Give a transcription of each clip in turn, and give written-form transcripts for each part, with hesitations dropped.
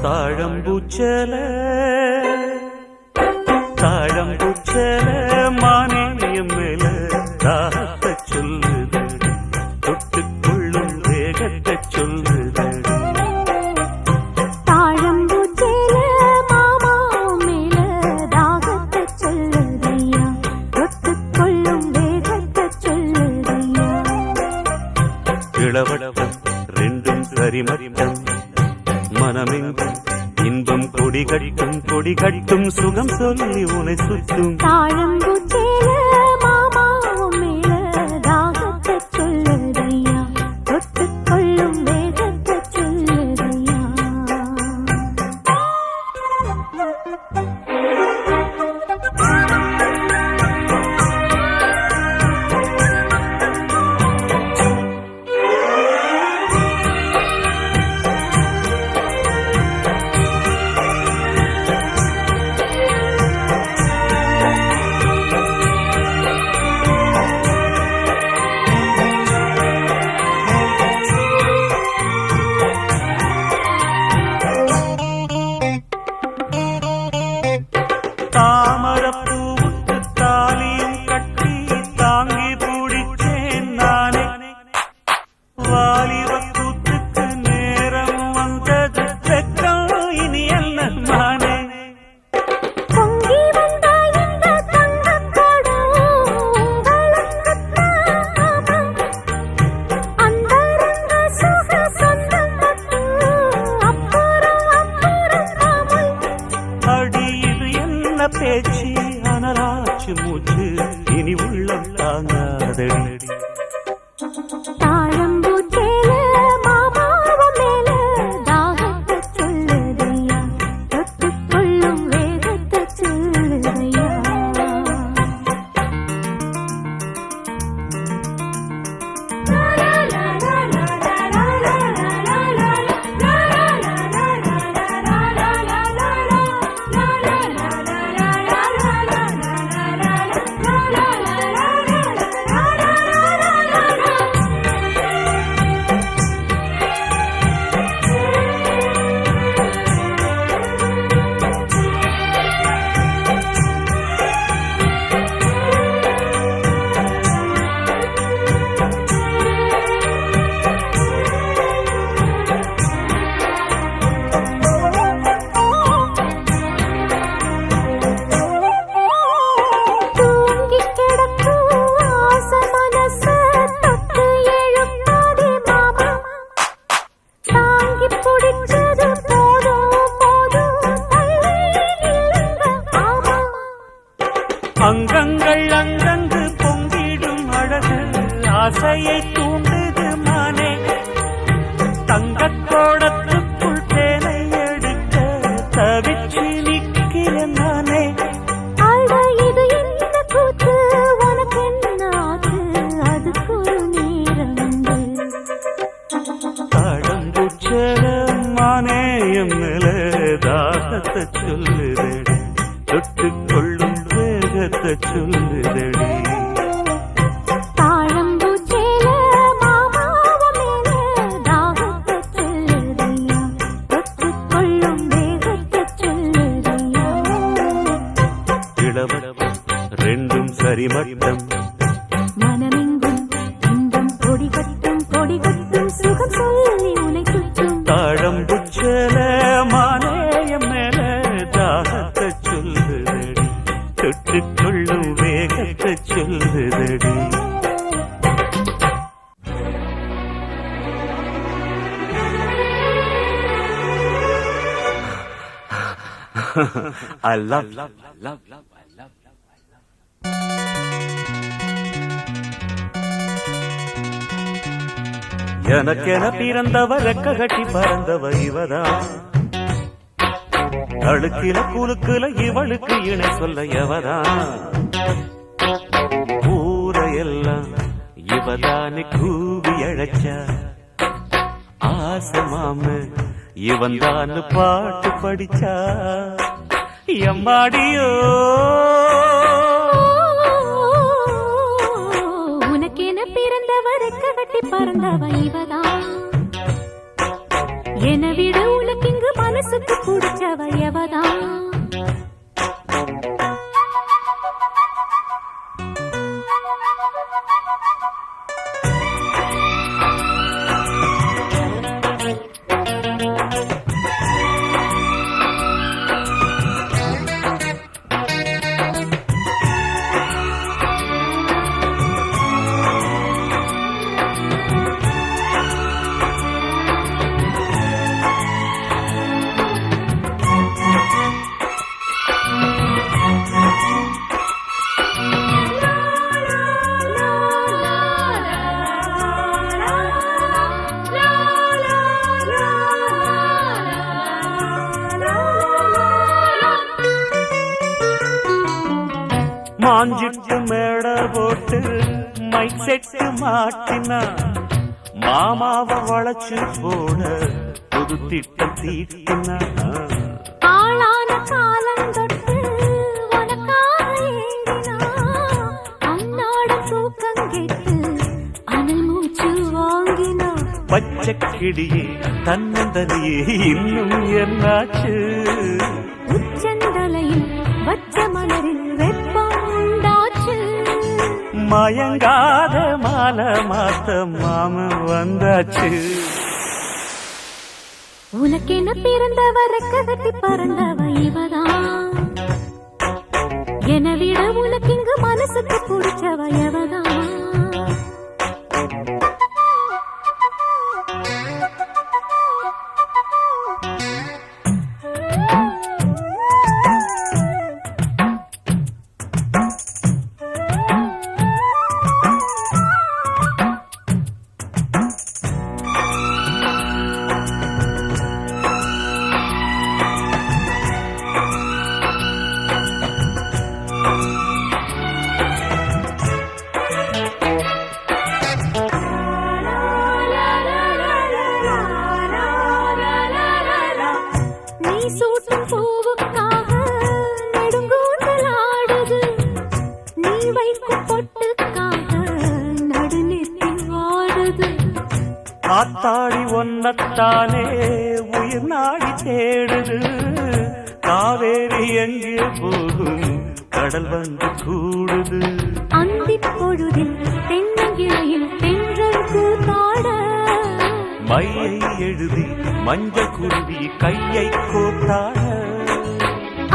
தாழம்பூச்சல தாழம்பூச்சல மானியம் மேல தாகத்தை சொல்லுது தொட்டுக்கொள்ளும் வேகத்தை சொல்லுது தாழம்பூச்சல மாமா மேல தாகத்தை சொல்லுதையா தொட்டுக்கொள்ளும் வேகத்தை சொல்லுதையா இளவட்டம் ரெண்டும் சரிமட்டம் மனமெங்கும் இன்பம் கொடி கட்டும் சுகம் சொல்லி உனை சுற்றும் தாழம்பூச்சேல மாமா மேல தாகத்தை சொல்லுதையா தொட்டுக்கொள்ளும் வேகத்தை சொல்லுதையா தாமரப்பூவுக்கு தாலியும் கட்டி தாங்கி பிடிச்சேன் நானே வாலிபக்கூத்துக்கு நேரம் வந்தது வெக்கம் இனி அல்ல நானே பொங்கி வந்த இந்த தங்கக்கடம் உங்களுக்குத்தான் அந்தரங்க சுக சொந்தம் அப்புறம் காமல் அடி இது என்ன பேச்சு அனராச்சு மூச்சு இனி உள்ளம் தாங்காதடி தாழம்பூச்சேல மாமாவ மேல தாகத்தை சொல்லுதையா தொட்டுக்கொள்ளும் வேகத்தை சொல்லுதையா தூங்கி கிடக்கும் ஆசை மனச தொட்டு எழுப்பாதே மாமா தாங்கி பிடிச்சது போதும் தள்ளி நில்லுங்க ஆமா அங்கங்கள் அங்கங்கு பொங்கிடும் அழகு ஆசையை தூண்டுது மானே தங்கக்கோடத்துக்குள் தேனை எடுக்க தவிச்சு நிக்கிறேன் நானே அட இது என்ன கூத்து உனக்கு என்ன ஆச்சு அதுக்கு ஒரு நேரம் உண்டு தாழம்பூச்சல மானேயம் மேல தாகத்தை சொல்லுதடி தொட்டுக்கொள்ளும் வேகத்தை சொல்லுதடி தாழம்பூச்சேல மாமாவ மேல தாகத்தை சொல்லுதையா தொட்டுக்கொள்ளும் வேகத்தை சொல்லுதையா இளவட்டம் ரெண்டும் சரிமட்டம் மனமெங்கும் இன்பம் கொடி கட்டும் சுகம் சொல்லி உனை சுற்றும் தாழம்பூச்சல மானேயம் மேல தாகத்தை சொல்லுதடி தொட்டுக்கொள்ளும் வேகத்தை சொல்லுதடி I love. எனக்கென பிறந்தவ ரெக்க கட்டி பறந்தவ இவதான் அழுக்கில குலுக்குல இவளுக்கு இணை சொல்ல எவதான் ஊரையெல்லாம் இவதானே கூவி அழைச்சா ஆசமாம இவன் தான் பாட்டு படிச்சா எம்மாடியோ உனக்கென பிறந்தவரை கட்டி பறந்தவ இவதான் என விட உனக்கு இங்கு மனசுக்கு பிடிச்சவ எவதான் மாஞ்சிட்டு மேட போட்டு மைக் செட்டு மாட்டினா மாமாவை வளைச்சு போட புது திட்டம் தீட்டினா ஆளான காலம் தொட்டு உனக்காக ஏங்கினா அன்னாட தூக்கம் கெட்டு அனல் மூச்சு வாங்கினா பச்சை கிடியே தன்னந்தனியே இன்னும் என்னாச்சு உச்சந்தலையில் வச்ச மலரில் வெப்பம் உண்டாச்சு மயங்காத மாலை மாத்த மாமன் வந்தாச்சு உனக்கென பிறந்தவரை கட்டி பறந்தவ இவதான் என விட உனக்கு இங்கு மனசுக்கு பிடிச்சவ எவதான் சூட்டும் பூவுக்காக நெடுங்கூந்தல் ஆடுது நீ வைக்கும் பொட்டுக்காக நடுநிறுத்தி வாடுது ஆத்தாடி ஒன்னத்தானே உயிர் நாடி தேடுது காவேரி எங்கே போகும் கடல் வந்து கூடுது அந்திப் பொழுதில் தென்னங்கிளையில் தென்றல் கூத்தாட மையை எழுதி மஞ்சள் குருவி கையை கோத்தாட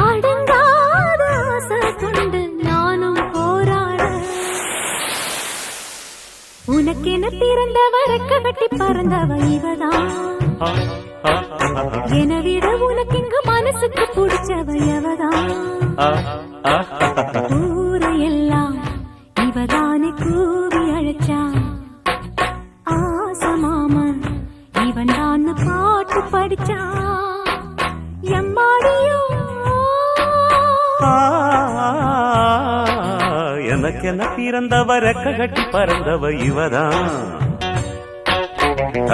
அடங்காத ஆசை கொண்டு நானும் போராட உனக்கென பிறந்தவரை கட்டி பறந்தவ இவதான் என விட உனக்கு இங்கு மனசுக்கு பிடிச்சவ எவதான் ஊரையெல்லாம் இவதானே கூவி அழைச்சா ஆசமாமன் இவன் தான் பாட்டு படிச்சா எம்மாடியோ எனக்கென பிறந்தவரை கட்டி பறந்தவ இவதான்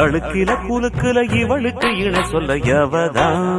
அழுக்கில குலுக்குல இவளுக்கு இணை சொல்ல எவதான்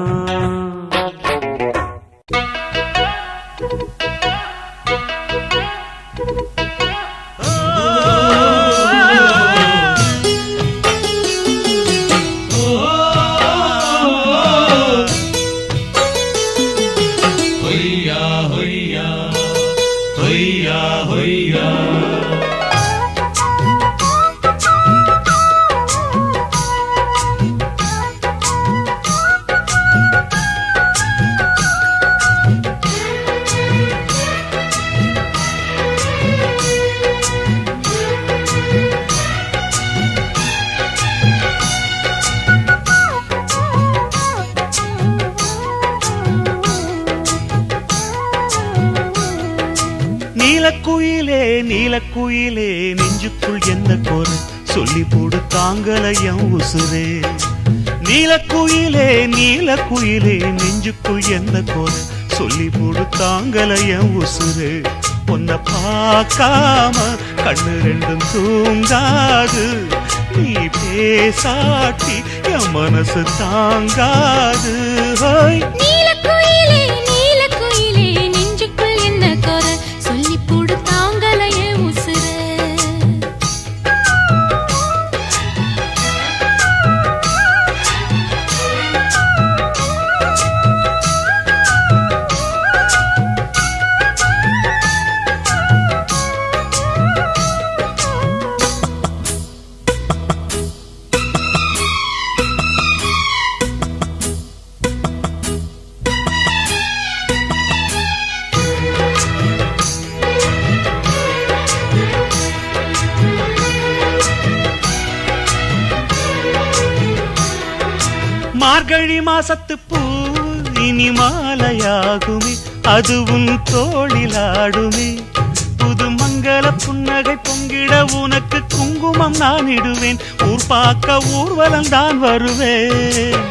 நீலக்குயிலே நீலக்குயிலே நெஞ்சுக்குள் என்ன கோர சொல்லி போடு தாங்கலையம் உசுரே நீலக்குயிலே நீலக்குயிலே நெஞ்சுக்குள் என்ன கோர சொல்லி போடுத்தாங்கலைய உசுரு உன்னை பார்க்காம கண்ணு ரெண்டும் தூங்காது நீ பேசாட்டி என் மனசு தாங்காது நீலக்குயிலே நீலக்குயிலே நெஞ்சுக்குள் என்ன கோர சொல்லி போடுத்தாங்கலைய உசுரு மார்கழி மாசத்து பூ இனி மாலையாகுமே அதுவும் தோளிலாடுமே புது மங்கள புன்னகை பொங்கிட உனக்கு குங்குமம் நான் இடுவேன் ஊர் பார்க்க ஊர்வலம் தான் வருவேன்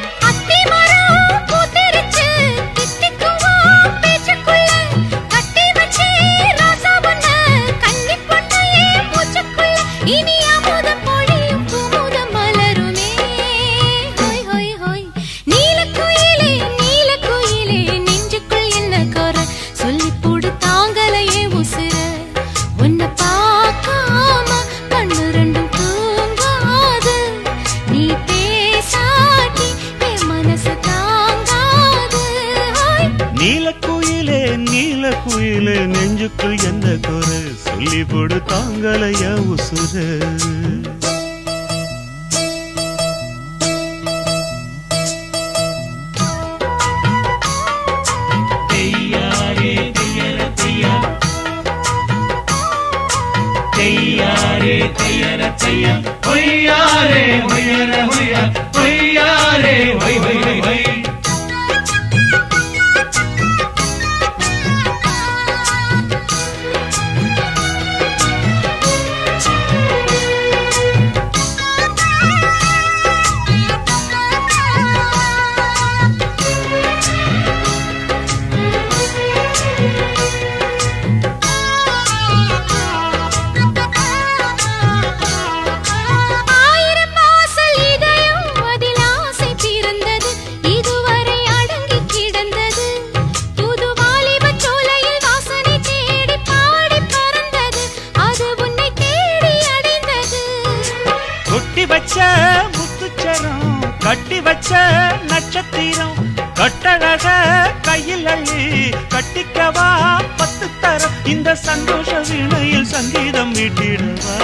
நீலக்குயிலே நீலக்குயிலே நெஞ்சுக்குள் என்ன குறை சொல்லி போடு தாங்கலைய உசுர வச்ச முத்துச்சரம் கட்டி வச்ச நட்சத்திரம் கட்டழக கையில் அள்ளி கட்டிக்கவா 10 தரம் இந்த சந்தோஷ வீணையில் சங்கீதம் மீட்டிடவா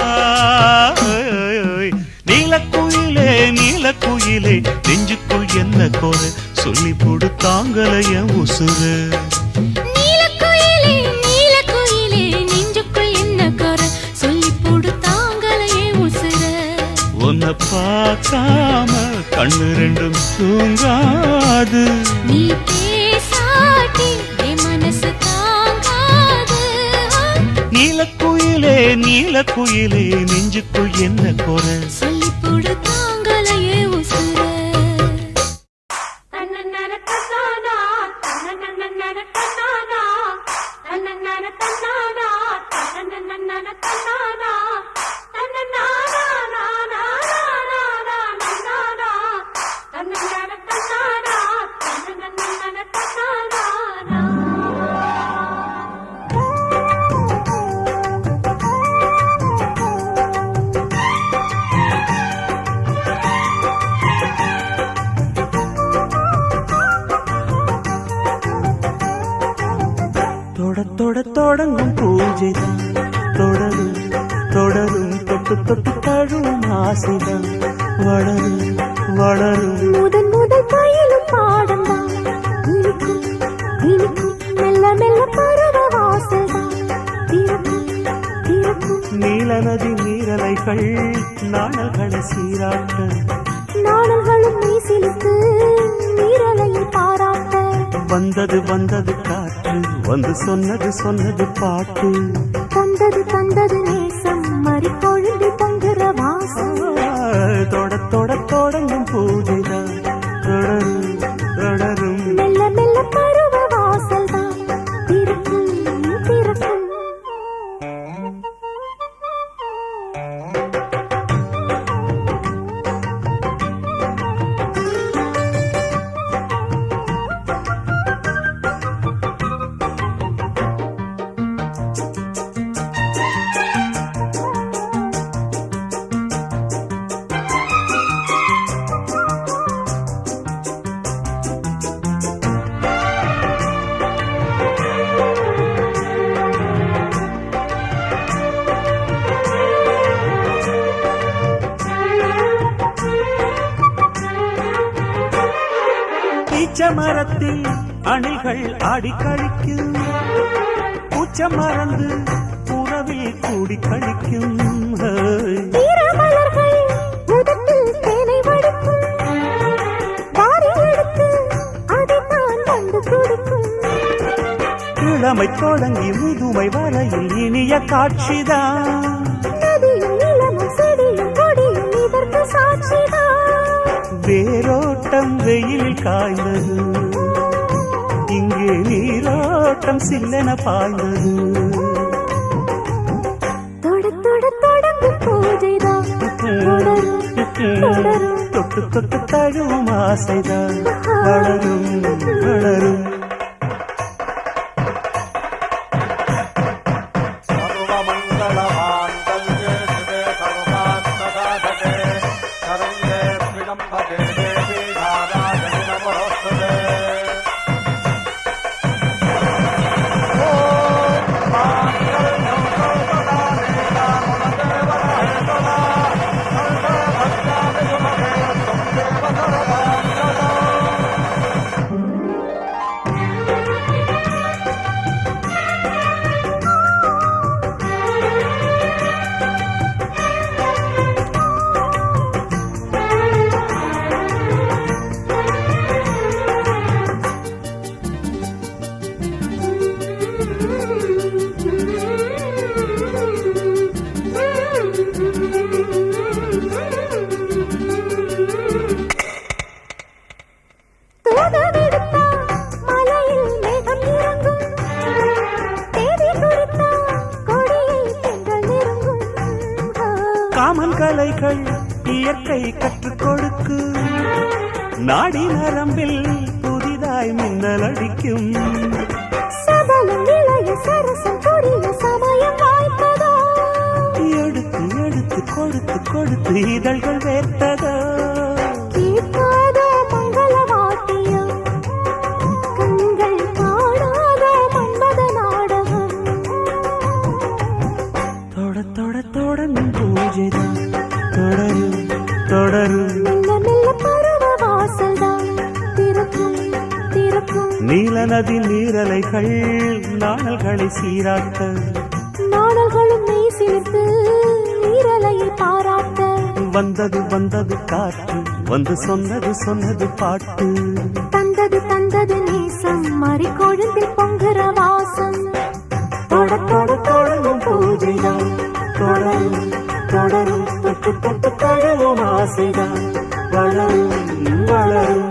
நீலக்குயிலே நீலக்குயிலே நெஞ்சுக்குள் என்ன கோர சொல்லி போடு தாங்கலைய உசுரு உன்னை பார்க்காம கண்ணு ரெண்டும் தூங்காது நீ பேசாட்டி என் மனசு தாங்காது நீலக்குயிலே நீலக்குயிலே நெஞ்சுக்குள் என்ன குறை சொல்லி போடு தாங்கலையே உசுர தொடங்கும் பூஜைதான் தொடரும் தொடரும் தொட்டு தொட்டு தழுவும் ஆசைதான் வளரும் வளரும் முதல் பயிலும் பாடம் தான் இனிக்கும் இனிக்கும் மெல்ல மெல்ல பருவ வாசல்தான் திறக்கும் திறக்கும் நீல நதி நீரலைகள் நாணல்களை சீராட்ட நாணல்களும் மீசிலுக்கு நீரலையை பாராட்ட வந்தது வந்தது காற்று வந்து சொன்னது சொன்னது பாட்டு தந்தது தந்தது நேசம் மறிப்பொழுது தங்குற வாசம் தொடங்கும் பூஜைதான் ஈச்ச மரத்தில் அணிகள் ஆடி கழிக்கும், பூச்ச மறந்து உறவில் கூடி கழிக்கும். ஈரமலர்கள் உதட்டில் தேனை வடிக்கும், வாரி எடுத்து அதைத்தான் வந்து கொடுக்கும். இளமை தொடங்கி முதுமை வரையில் இனிய காட்சிதான், நதியும் நிலமும் செடியும் கொடியும் இதற்கு சாட்சிதான். வேரோட்டம் வெயிலில் காய்ந்தது, இங்கே நீரோட்டம் சில்லென பாய்ந்தது. தொட தொட தொடங்கும் பூஜைதான் தொடரும் தொடரும். தொட்டு தொட்டு தழுவும் ஆசைதான் வளரும் வளரும். காமன் கலைகள் இயற்கை கற்றுக் கொடுக்கு, நாடி நரம்பில் புதிதாய் மின்னல் அடிக்கும். சபலம் இளைய சரசம் புரிய சமயம் வாய்ப்பதோ, எடுத்து எடுத்து கொடுத்து கொடுத்து இதழ்கள் வேர்த்ததோ. கேட்காதோ மங்கள வாத்தியம், கண்கள் காணாதோ மன்மத நாடகம். தொட தொட தொடங்கும் பூஜைதான் தொடரும் தொடரும். மெல்ல மெல்ல பருவ வாசல்தான் திறக்கும் திறக்கும். நீல நதி நீரலைகள் நாணல்களை சீராட்ட, நாணல்களும் மெய் சிலிர்த்து நீரலையை பாராட்ட. வந்தது வந்தது காற்று வந்து சொன்னது சொன்னது பாட்டு, தந்தது தந்தது நேசம் மறி கொழுந்தில் பொங்குற வாசம். தொட தொட தொடங்கும் பூஜைதான் தொடரும் தொடரும். தொட்டு தொட்டு தழுவும் ஆசைதான் வளரும் வளரும்.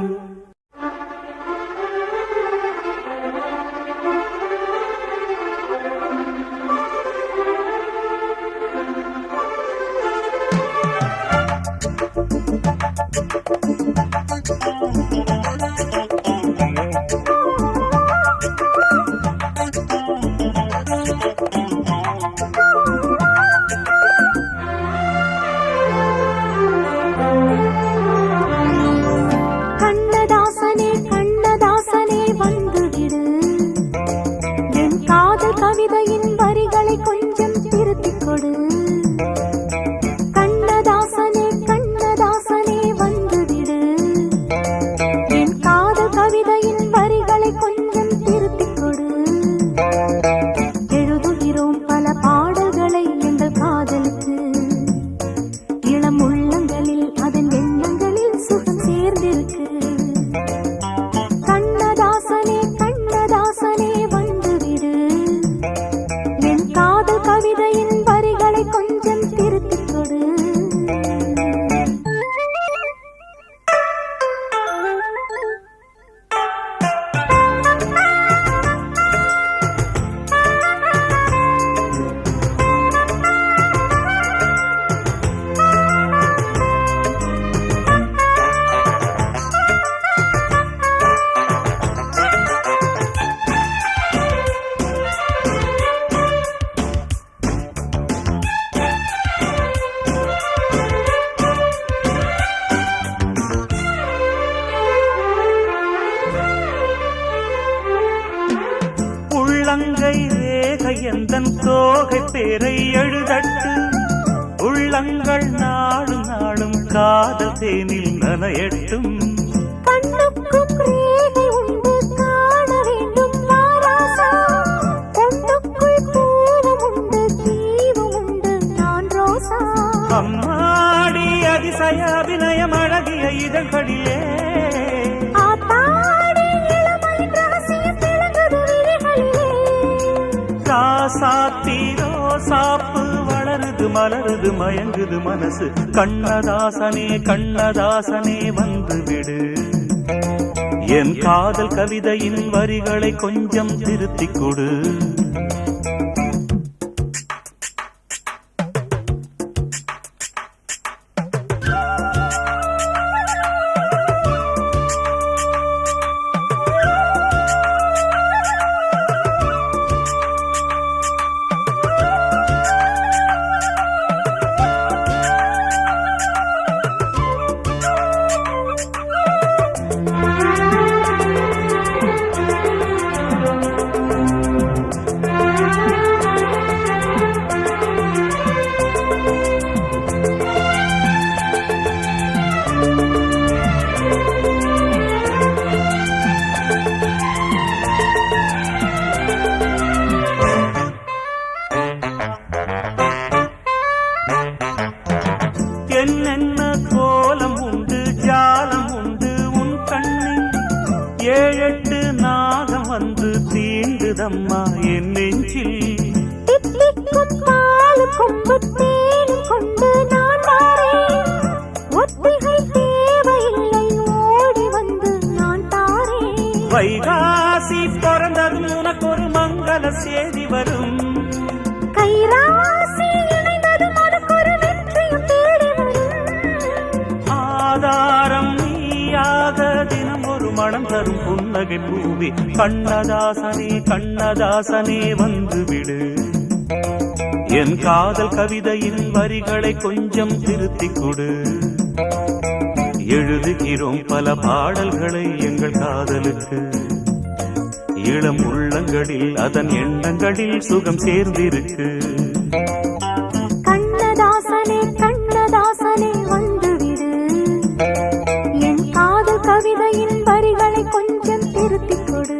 கண்ணதாசனே கண்ணதாசனே வந்துவிடு, என் காதல் கவிதையின் வரிகளை கொஞ்சம் திருத்திக் கொடு. கண்ணதாசனே கண்ணதாசனே வந்துவிடு, என் காதல் கவிதையின் வரிகளை கொஞ்சம் திருத்திக் கொடு. எழுதுகிறோம் பல பாடல்களை எங்கள் காதலுக்கு, இளம் உள்ளங்களில் அதன் எண்ணங்களில் சுகம் சேர்ந்திருக்கு. கண்ணதாசனே கண்ணதாசனே வந்துவிடு, என் காதல் கவிதையின் வரிகளை கொஞ்சம் திருத்திக் கொடு. உள்ளங்கை ரேகை எந்தன் தோகை பேரை எழுதட்டு, உள்ளங்கள் நாளும் நாளும் காதல் தேனில் நனையட்டும். கண்ணுக்கும் ரேகை வழிகளிலே ஆத்தாடி இளமையின் ரகசியம் விளங்குது விழிகளிலே. ராசாத்தீரோ சாப்பு வளருது மலருது மயங்குது மனசு. கண்ணதாசனே கண்ணதாசனே வந்து விடு. என் காதல் கவிதையின் வரிகளை கொஞ்சம் திருத்திக் கொடு. என்னென்ன கோலம் உண்டு ஜாலம் உண்டு உன் கண்ணில். 7-8 நாகம் வந்து தீண்டுதம்மா என் நெஞ்சில். தித்திக்கும் பால் கொம்பு தேனும் கொண்டு நான் வாரேன். ஒத்திகை தேவையில்லை ஓடி வந்து நான் தாரேன். வைகாசி பிறந்ததும் உனக்கு ஒரு மங்கள செய்தி வரும். கைராசி இணைந்ததும் உனக்கு ஒரு வெற்றியும் தேடி வரும். ஆதாரம் நீயாக தினம் ஒரு மனம் தரும் புன்னகை பூவே. கண்ணதாசனே கண்ணதாசனே வந்து விடு. என் காதல் கவிதையின் வரிகளை கொஞ்சம் திருத்திக் கொடு. எழுதுகிறோம் பல பாடல்களை எங்கள் காதலுக்கு. இளம் உள்ளங்களில் அதன் எண்ணங்களில் சுகம் சேர்ந்திருக்கு. கண்ணதாசனே கண்ணதாசனே வந்து விடு. என் காதல் கவிதையின் வரிகளை கொஞ்சம் திருத்திக் கொடு.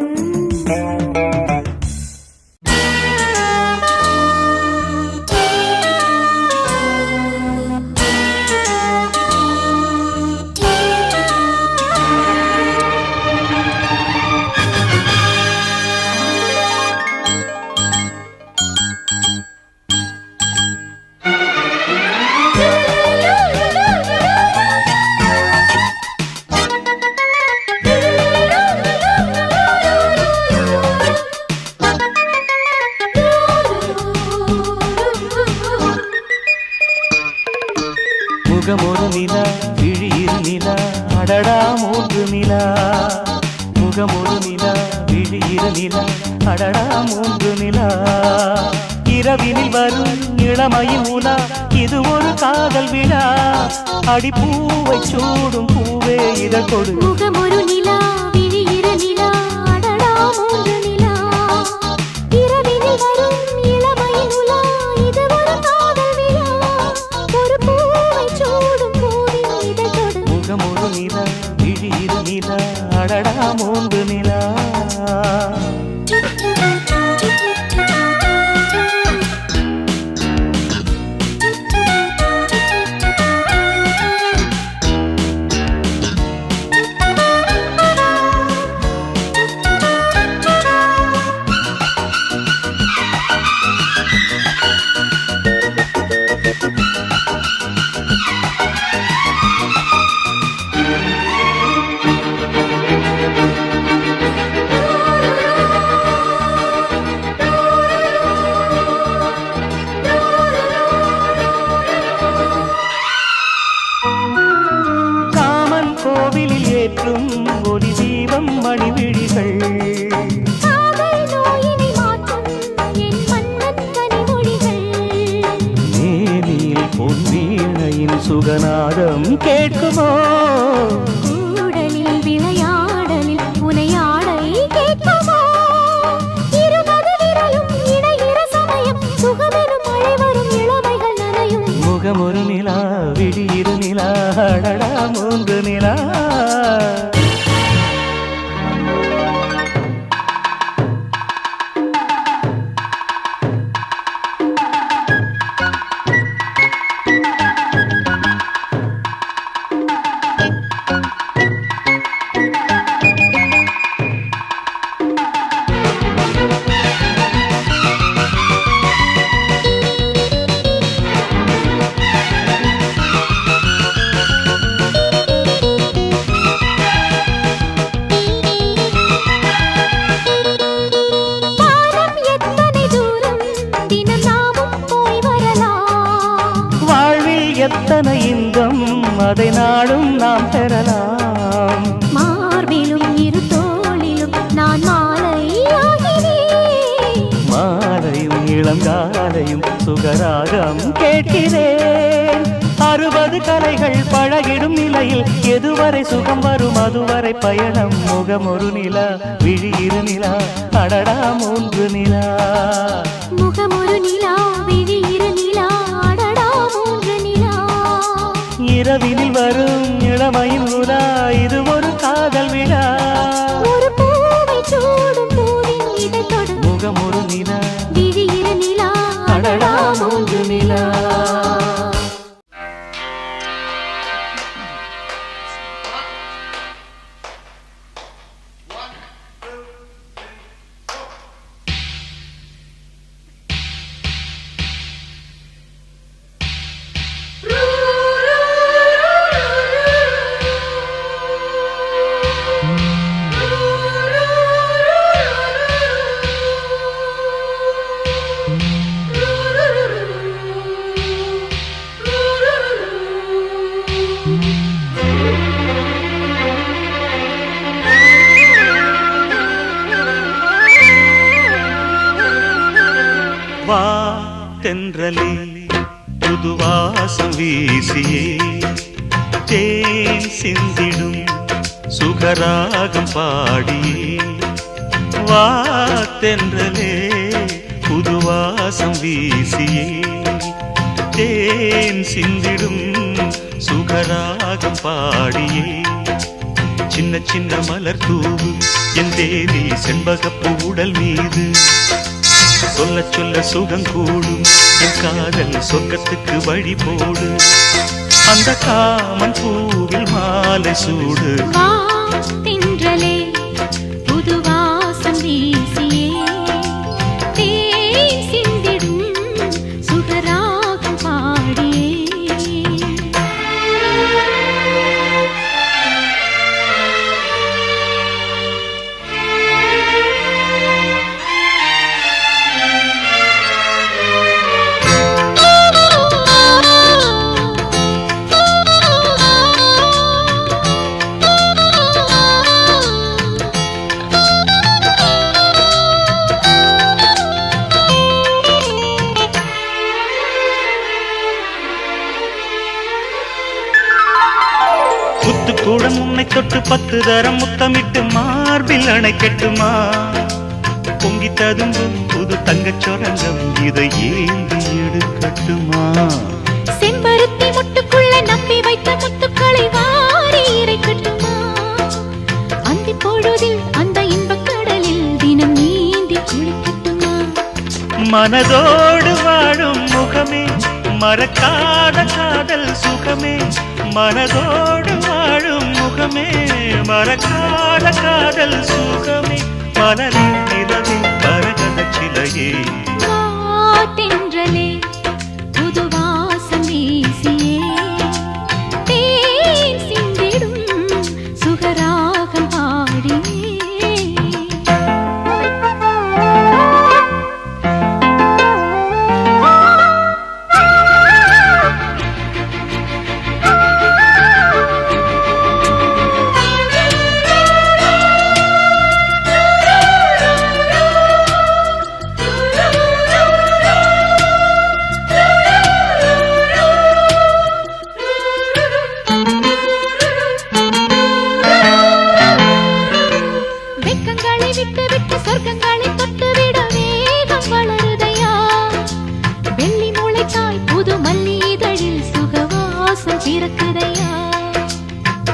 முகமொரு நிலா விழியிரு நிலா அடடா 3 நிலா. முகமொரு நிலா விழியிரு நிலா அடடா 3 நிலா. இரவினில் வரும் இளமையின் உலா இது ஒரு காதல் விழா. அடிப்பூவை சூடும் பூவே இதழ் கொடு. முகமொரு நிலா விழியிரு நிலா அடடா 3 நிலா. இரவினில் வரும் இளமையின் உலா இது ஒரு காதல் விழா. ஒரு பூவை சூடும் பூவின் இதழ் கொடு. முகமொரு நிலா விழியிரு நிலா அடடா 3 நிலா. ஏற்றும் ஒளி தீபம் மணிவிழிகள். காதல் நோயினை மாற்றும் என் மன்னன் கனிமொழிகள். மேனியில் பொன்னீணையின் சுகநாதம் கேட்குமோ? கூடலில் விளையாடலில் புனையாடை கேட்குமோ? 20 விரலும் இணையிற சமயம் சுகமெனும் மழை வரும் இளமைகள் நனையும். முகமொரு நிலா விழியிரு நிலா அடடா 3 நிலா. நாடும் நாம் பெறலாம். மார்பிலும் இரு தோளிலும் நான் மாலையாகிறேன். மாலையும் இளங்காலையும் சுகராகம் கேட்கிறேன். 60 கலைகள் பழகிடும் நிலையில் எதுவரை சுகம் வரும் அதுவரை பயணம். முகம் ஒரு நிலா, விழி இரு நிலா, அடடா 3 நிலா. முகம் ஒரு நிலா, விழி இரு நிலா, அடடா 3 நிலா. இரவினில் வரும் இளமையின் உலா, இது ஒரு காதல் விழா. ஒரு பூவை சூடும் பூவின் இதழ் தொடும். முகம் ஒரு நிலா, விழி இரு நிலா, அடடா 3 நிலா. வா தென்றலே புது வாசம் வீசியே தேன் சிந்திடும் சுகராகம் பாடியே. வா தென்றலே புது வாசம் வீசியே தேன் சிந்திடும் சுகராகம் பாடியே. சின்ன சின்ன மலர் தூவு என் தேவி செண்பகப்பூ உடல் மீது. சொல்ல சொல்ல சுகம் கூடும் என் காதல் சொர்க்கத்துக்கு வழி போடு. அந்த காமன் பூவில் மாலை சூடு. வா தென்றலே புது வாசம் வீசியே தேன் சிந்திடும் சுகராகம் பாடியே. முத்துக்கூடம் உன்னை தொட்டு 10 தரம் முத்தமிட்டு மார்பில் அணைக்கட்டுமா. பொங்கி ததும்பும் புது தங்கச் சொரங்கம் இதை ஏந்தி எடுக்கட்டுமா. செம்பருத்தி முட்டுக்குள்ள நம்பி வைத்த முத்துக்களை வாரி இறைக்கட்டுமா. அந்தி பொழுதில் அந்த இன்பக் கடலில் தினம் நீந்தி குளிக்கட்டுமா. மனதோடு வாழும் முகமே மறக்காத காதல் சுகமே. மனதோடு வாழும் முகமே மறக்காத காதல் சுகமே. மலரின் நிலவின் கரகத சிலையே. வா தென்றலே புது வாசம் வீசியே தேன் சிந்திடும் சுகராகம் பாடியே.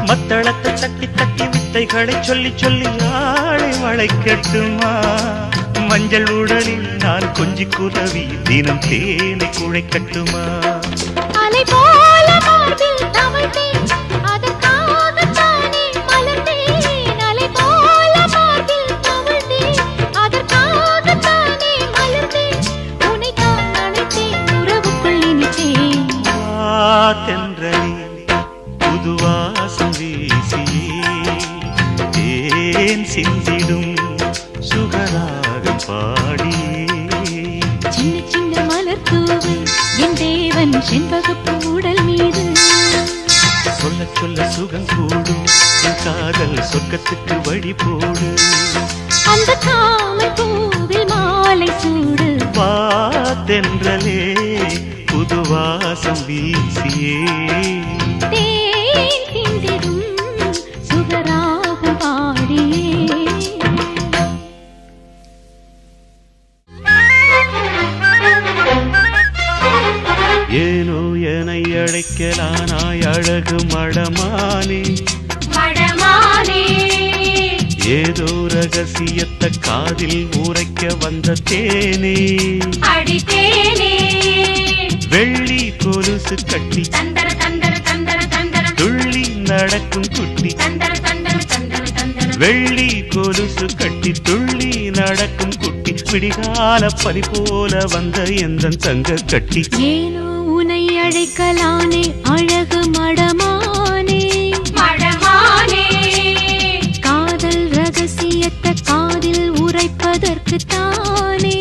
மத்தளத்தை தட்டி தட்டி வித்தைகளை சொல்லி சொல்லி ஆளை வளைக்கட்டுமா. மஞ்சள் உடலில் நான் கொஞ்சி குதவி தினம் தேனை குழைக்கட்டுமா. அலை போல மார்பில் தவழ்ந்தேன் அதற்காகத்தானே மலர்ந்தேன். அலை போல மார்பில் தவழ்ந்தேன் அதற்காகத்தானே மலர்ந்தேன். உன்னைத்தான் அழைத்தேன் உறவுக்குள் இனித்தேன். தென்றலே புது வாசம் வீசியே தேன் சிந்திடும் சுகராகம் பாடியே. சின்ன சின்ன மலர் தூவு என் தேவன் செண்பகப்பூ உடல் மீது. சொல்ல சொல்ல சொல்ல சுகம் கூடும் என் காதல் சொர்க்கத்துக்கு வழி போடு அந்த காமல் பூவில் மாலை சூடு வா தென்றலே புது வாசம் வீசியே தேன் சிந்திடும் சுகராகம் பாடியே ஏனோ என்னை அழைக்கலானாய் அழகு மடமானே ஏதோ ரகசியத்தை காதில் உரைக்க வந்த தேனே வெள்ளி கொலுசு கட்டி துள்ளி நடக்கும் குட்டி வெள்ளி கொலுசு கட்டி துள்ளி நடக்கும் குட்டி விடிகால பனி போல வந்த எந்த தங்க கட்டி ஏனோ உனை அழைக்கலானே அழகு மடமானே காதல் ரகசியத்தை காதில் உரைப்பதற்கு தானே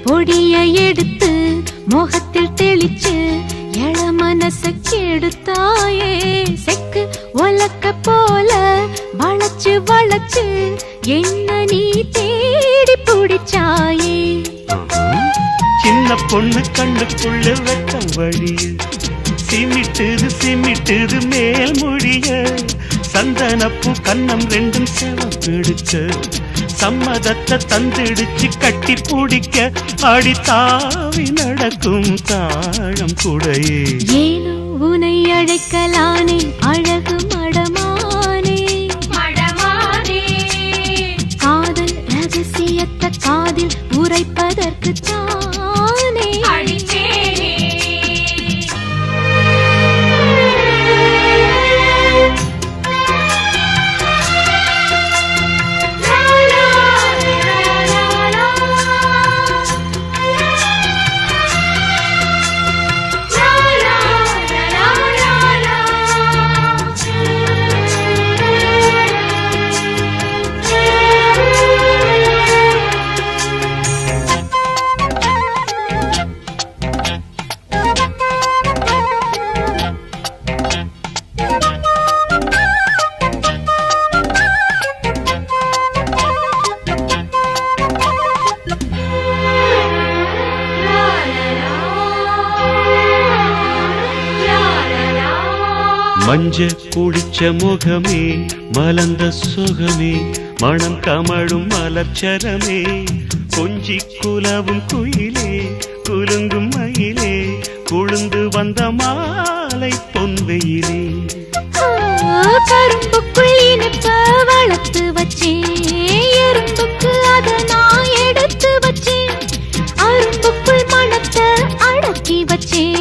பொடியை எடுத்து முகத்தில் தெளிச்சு எழ மனச கெடுத்தாயே செக்கு ஒலக்க போல வளைச்சு வளைச்சு என்ன நீ தேடி பிடிச்சாயே சின்ன பொண்ணு கண்ணுக்குள்ள வெட்டம் வழிய சிமிட்டுது மேல் மொழிய சந்தனப்பூ கண்ணம் ரெண்டும் செவப்பிடிச்ச சம்மதத்தை தந்திடுச்சு கட்டி பிடிக்க அடி தாவி நடக்கும் தாழம் குடையே ஏனோ உனை அழைக்கலானே அழகு மடமானே காதல் ரகசியத்தை காதில் உரைப்பதற்கு தானே மஞ்ச குடிச்ச முகமே மலர்ந்த சுகமே மனம் கமழும் மலர்ச்சரமே கொஞ்சி குலவும் குயிலே குலுங்கும் மயிலே குழுந்து வந்த மாலை பொன்வெயிலே கரும்புக்குள் இனிப்ப வளர்த்து வச்சேன் எறும்புக்கு அதை நான் எடுத்து வச்சேன் அரும்புக்குள் மனத்தை அடக்கி வச்சேன்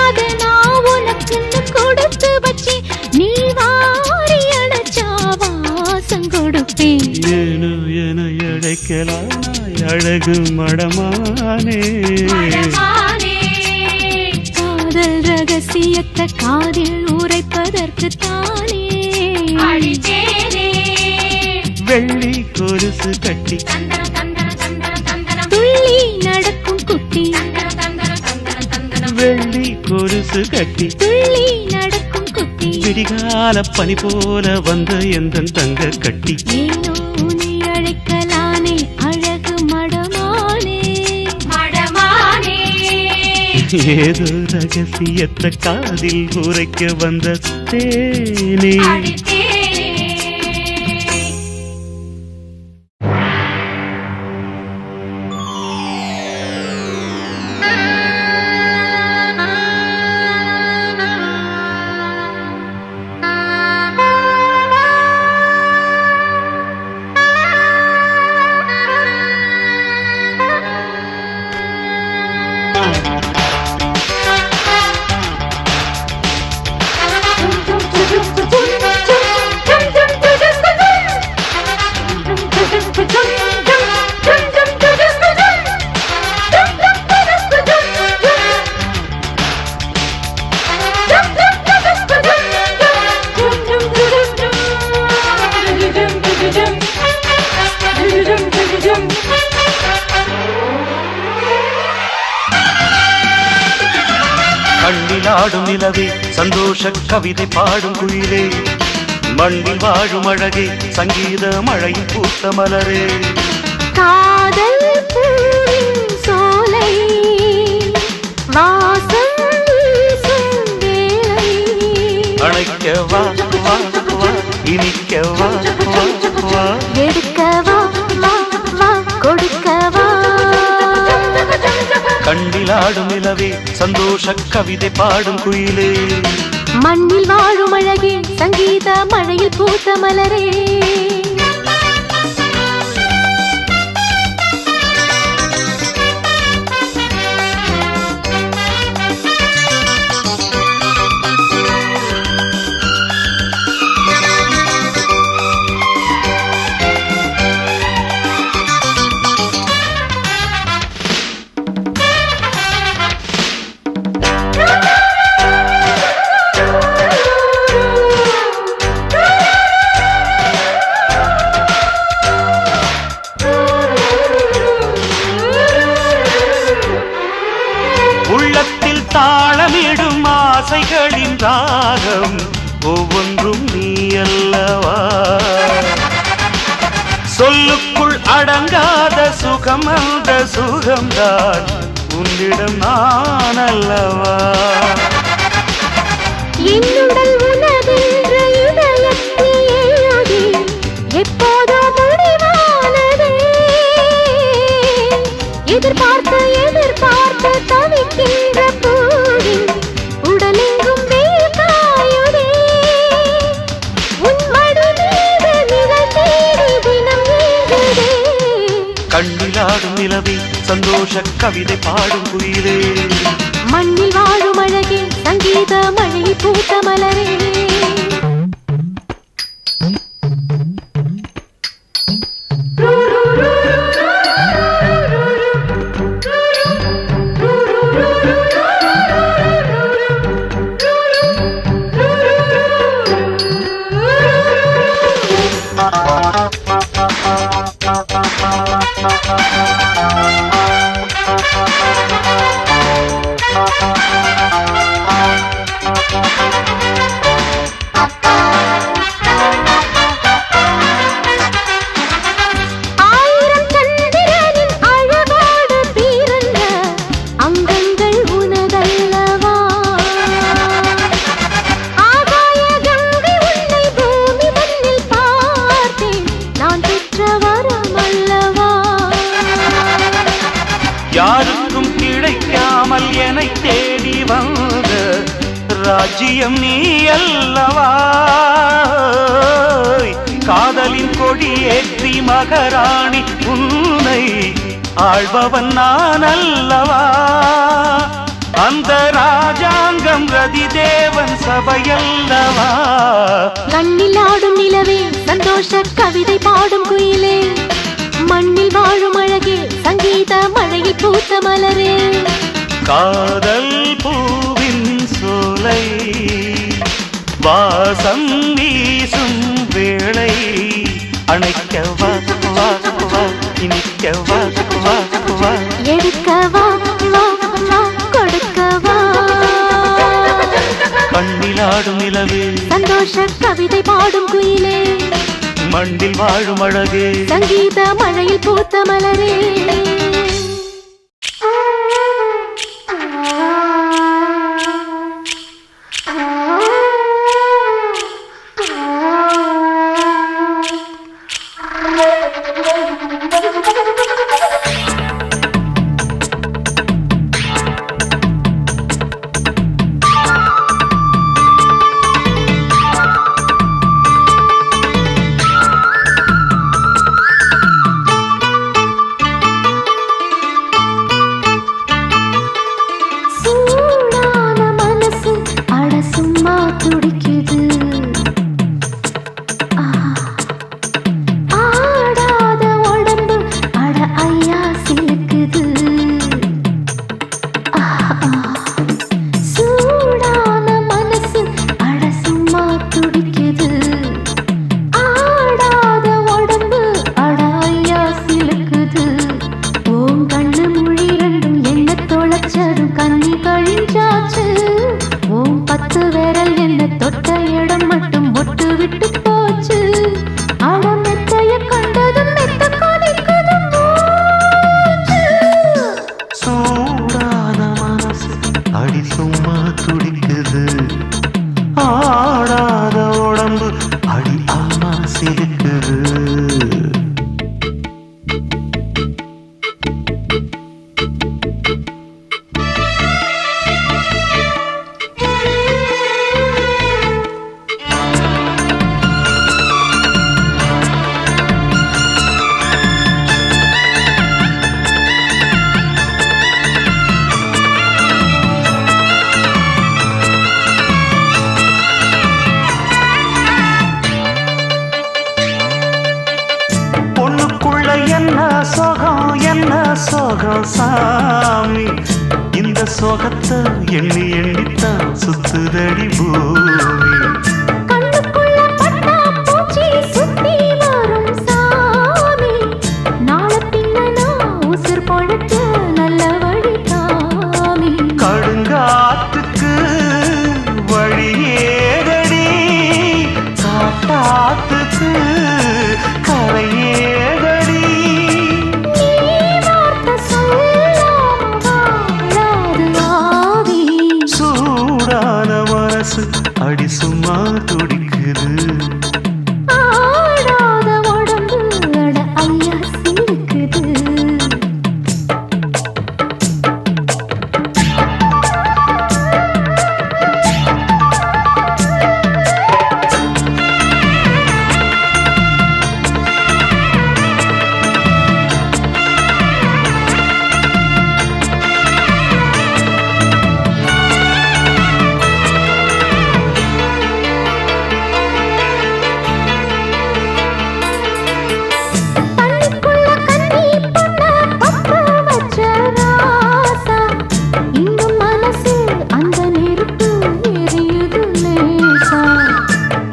அதை நான் உனக்குன்னு கொடுத்து வச்சேன் நீ வாரி அடைச்சா வாசம் கொடுப்பேன் ஏனோ என அழைக்கலானாய் அழகு மடமானே காதல் ரகசியத்தை காதில் உரைப்பதற்கு தானே வெள்ளி கொலுசு கட்டி துள்ளி நடக்கும் குட்டி வெள்ளி கொலுசு கட்டி துள்ளி நடக்கும் குட்டி விடிகால பனி போல வந்த எந்த தங்க கட்டி ஏனோ உன்னை அழைக்கலானே அழகு மடமானே ஏதோ ரகசியத்தை காதில் உரைக்க வந்த தேனே கண்ணிலாடும் நிலவே சந்தோஷ கவிதை பாடும் குயிலே மண்ணில் வாழும் அழகே சங்கீத மழையில் பூத்த மலரே காதல் பூவின் சோலை வாசம் வீசும் வேளை அணைக்க வா வா வா இனிக்க வா வா வா எடுக்க வா வா வா கொடுக்க வா கண்ணிலாடும் நிலவே சந்தோஷ கவிதை பாடும் குயிலே மண்ணில் வாழும் அழகே சங்கீத மழையில் பூத்த மலரே உள்ளத்தில் தாளமிடும் ஆசைகளின் ராகம் ஒவ்வொன்றும் நீ அல்லவா சொல்லுக்குள் அடங்காத சுகம் அந்த சுகம்தான் உன்னிடம் நான் அல்லவா என்னுடல் உனதென்ற இதயத்தில் எழுதி எப்போதோ முடிவானதே எதிர்பார்த்து எதிர்பார்த்து தவிக்கின்ற பூவின் உடலெங்கும் வெயில் காயுதே உன் மடி மீது நிழல் தேடி தினம் ஏங்குதே கண்ணிலாடும் நிலவே சந்தோஷ கவிதை பாடும் குயிலே மண்ணில் வாழும் அழகே சங்கீத மழையில் பூத்த மலரே யாருக்கும் கிடைக்காமல் என்னை தேடி வந்த ராஜ்யம் நீ அல்லவா காதலின் கொடியேற்றி மகாராணி உன்னை ஆள்பவன் நான் அல்லவா அந்த ராஜாங்கம் ரதி தேவன் சபையல்லவா கண்ணில் ஆடும் நிலவே சந்தோஷ கவிதை பாடும் குயிலே மண்ணில் வாழும் அழகே சங்கீத மழையில் பூத்த மலரே காதல் பூவின் சோலை வாசம் வீசும் வேளை அணைக்க வா வா வா இனிக்க வா வா வா எடுக்க வா வா வா கொடுக்க வா கண்ணிலாடும் நிலவே சந்தோஷ கவிதை பாடும் குயிலே மண்ணில் வாழும் அழகே சங்கீத மழையில் பூத்த மலரே வர்றான் சாமி இந்த சோகத்தை எண்ணி எண்ணித்தான் சுத்துதடி பூமி கண்ணுக்குள்ள பட்டா பூச்சி சுத்தி வரும் சாமி நாள பின்னா உசுர் பொழச்ச நல்ல வழி காமி கடுங்காத்துக்கு வழியேதடி காட்டாத்துக்கு கரையேதடி சூடான மனசு அடி சும்மா துடிக்குது ஆடாத உடம்பு அட ஐயா சிரிக்குது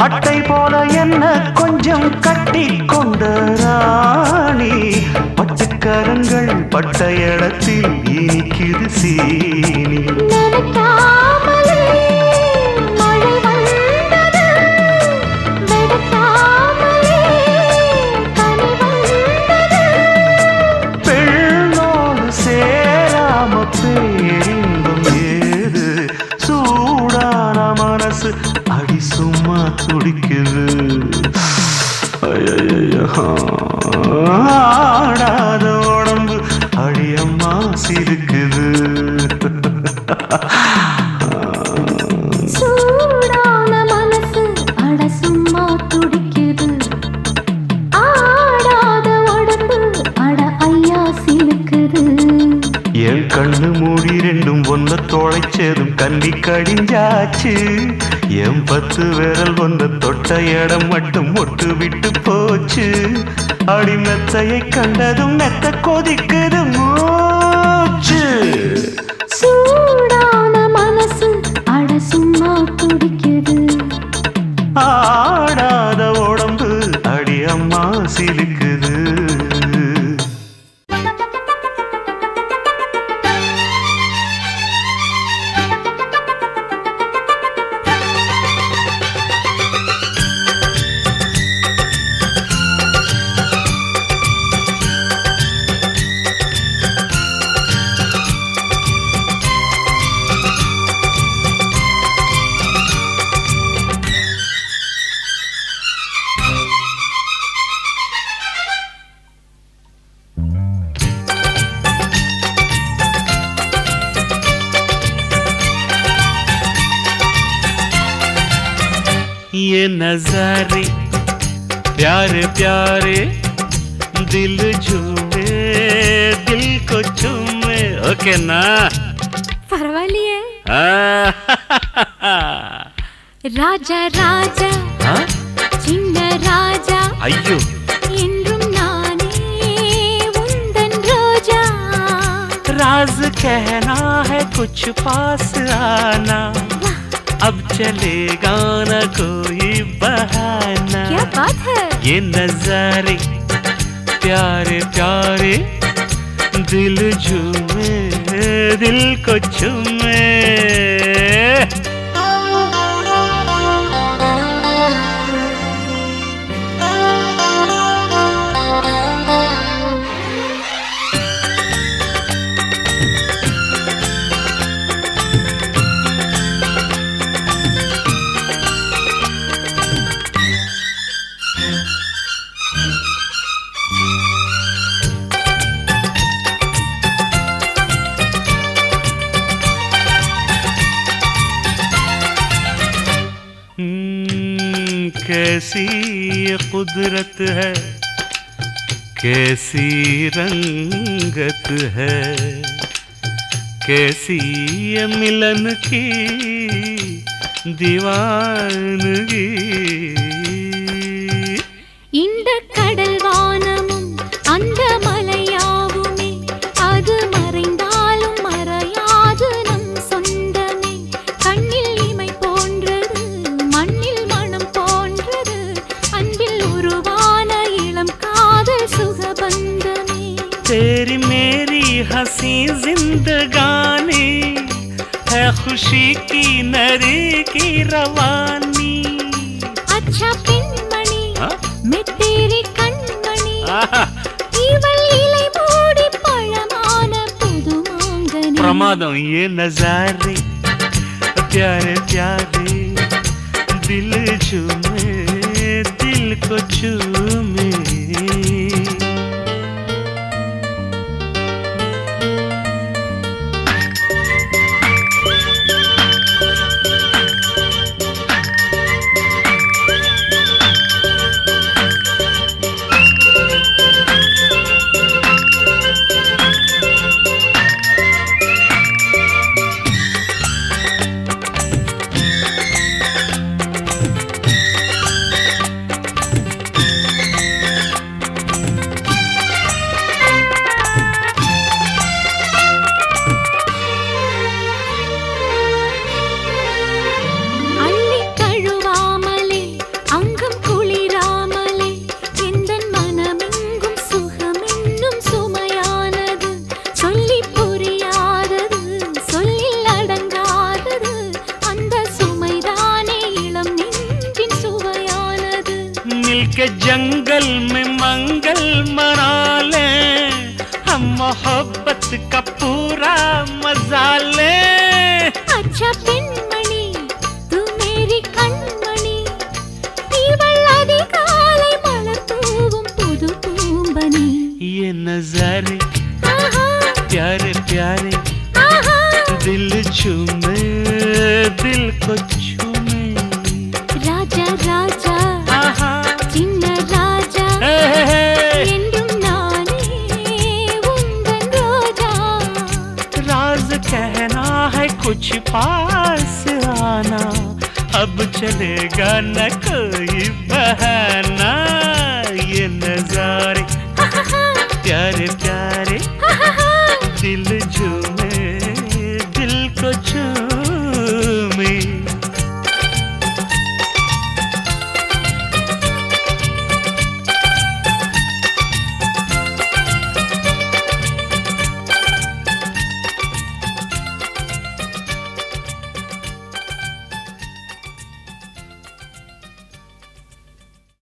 அட்டை போல என்ன கொஞ்சம் கட்டி கொண்ட ராணி பட்டுக்கரங்கள் பட்ட இடத்தில் இனிக்குது சீனி நினைக்காமலே மழை வந்தது வெடிக்காமலே பனி வந்தது பெண்ணோடு சேராம பேரின்பம் ஏது சூடான மனசு அடி சும்மா துடிக்குது ஆடாத உடம்பு அடியம்மா சிரிக்குது சூடான மனசு அட சும்மா துடிக்குது ஆடாத உடம்பு அட ஐயா சிலுக்குது என் கண்ணு மூடி ரெண்டும் ஒன்ன தொலைச்சதும் கண்ணி கடிஞ்சாச்சு என் 10 விரல் ஒன்ன தொட்ட இடம் மட்டும் ஒட்டு விட்டு போச்சு அடி மெத்தையை கண்டதும் மெத்த கொதிக்குது மூச்சு சூடான மனசு அட சும்மா துடிக்குது ஆடாத உடம்பு அடி அம்மா சிலுக்குது ये नजारे प्यारे प्यारे दिल झूमे दिल को चूमे ओके ना பரவாயில்லையே हाँ? ராஜா ராஜா சின்ன ராஜா ஐயோ என்றும் நானே உந்தன் ரோஜா राज कहना है कुछ पास आना अब चलेगा न कोई बहाना क्या बात है ये नजारे प्यारे प्यारे दिल झूमे दिल को चूमे कैसी ये कुदरत है कैसी रंगत है कैसी ये मिलन की दीवानगी இந்த கடல் வானமும் அந்த மலையாவுமே அது तेरी मेरी हंसी जिंदगानी है खुशी की नरी की रवानी अच्छा पिनमणि मैं तेरी कण्मणि आहा इवल इலை மூடி பழமான புதுமாங்கனி प्रमादम ये नजारे प्यारे प्यारे दिल झूमे दिल को चूमे के जंगल में मंगल मना ले हम मोहब्बत का पूरा मजा ले अच्छा पिनमणि तू मेरी कण्मणि इवल अधिकाலை மலர் தூவும் புது பூம்பனி ये नजारे प्यारे प्यारे दिल झूमे दिल को झूमे राजा राजा சின்ன ராஜா என்றும் நானே உந்தன் ரோஜா राज कहना है कुछ पास आना अब चलेगा न कोई बहाना